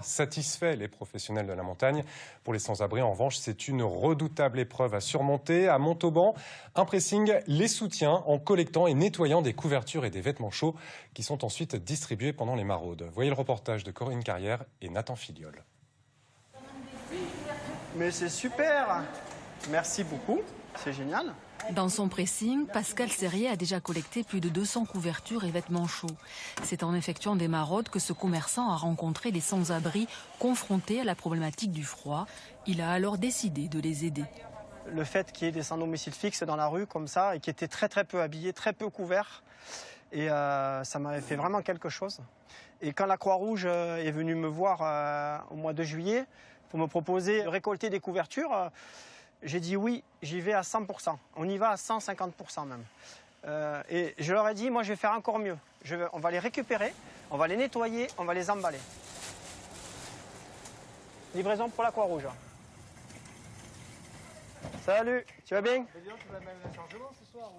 Satisfait les professionnels de la montagne. Pour les sans-abri, en revanche, c'est une redoutable épreuve à surmonter. À Montauban, un pressing les soutient en collectant et nettoyant des couvertures et des vêtements chauds qui sont ensuite distribués pendant les maraudes. Voyez le reportage de Corinne Carrière et Nathan Filiol. Mais c'est super! Merci beaucoup, c'est génial. Dans son pressing, Pascal Serrier a déjà collecté plus de 200 couvertures et vêtements chauds. C'est en effectuant des maraudes que ce commerçant a rencontré les sans-abri confrontés à la problématique du froid. Il a alors décidé de les aider. Le fait qu'il y ait des sans-domicile fixe dans la rue comme ça et qui étaient très peu habillés, très peu couverts, et ça m'avait fait vraiment quelque chose. Et quand la Croix-Rouge est venue me voir au mois de juillet pour me proposer de récolter des couvertures, j'ai dit oui, j'y vais à 100%. On y va à 150% même. Et je leur ai dit, moi je vais faire encore mieux. On va les récupérer, on va les nettoyer, on va les emballer. Livraison pour la Croix-Rouge. Salut, tu vas bien?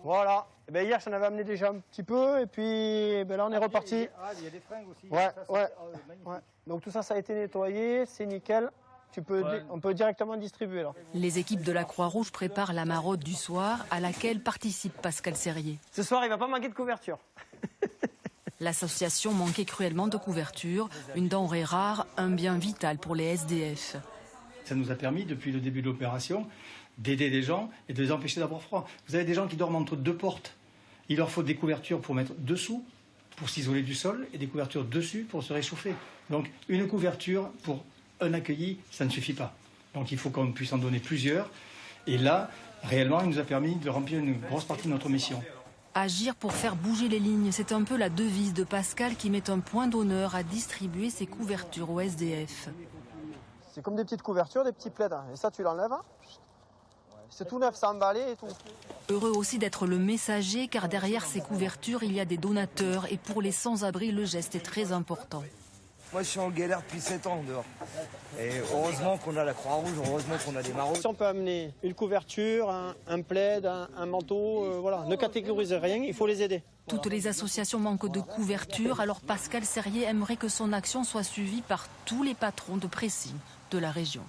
Voilà. Et bien, hier, j'en avais amené déjà un petit peu, et puis là, on est reparti. Il y a des fringues aussi. Ouais. Donc tout ça, ça a été nettoyé, c'est nickel. On peut directement distribuer là. Les équipes de la Croix-Rouge préparent la maraude du soir à laquelle participe Pascal Serrier. Ce soir, il va pas manquer de couverture. L'association manquait cruellement de couverture, une denrée rare, un bien vital pour les SDF. Ça nous a permis, depuis le début de l'opération, d'aider des gens et de les empêcher d'avoir froid. Vous avez des gens qui dorment entre deux portes. Il leur faut des couvertures pour mettre dessous, pour s'isoler du sol, et des couvertures dessus pour se réchauffer. Donc une couverture pour un accueilli, ça ne suffit pas. Donc il faut qu'on puisse en donner plusieurs. Et là, réellement, il nous a permis de remplir une grosse partie de notre mission. Agir pour faire bouger les lignes, c'est un peu la devise de Pascal qui met un point d'honneur à distribuer ses couvertures aux SDF. C'est comme des petites couvertures, des petits plaids. Et ça, tu l'enlèves. C'est tout neuf, ça emballé et tout. Heureux aussi d'être le messager, car derrière ces couvertures, il y a des donateurs. Et pour les sans-abri, le geste est très important. Moi, je suis en galère depuis 7 ans dehors. Et heureusement qu'on a la Croix-Rouge, heureusement qu'on a des maraudes. Si on peut amener une couverture, un plaid, un manteau, voilà, ne catégorisez rien, il faut les aider. Toutes les associations manquent de couverture, alors Pascal Serrier aimerait que son action soit suivie par tous les patrons de pressing de la région.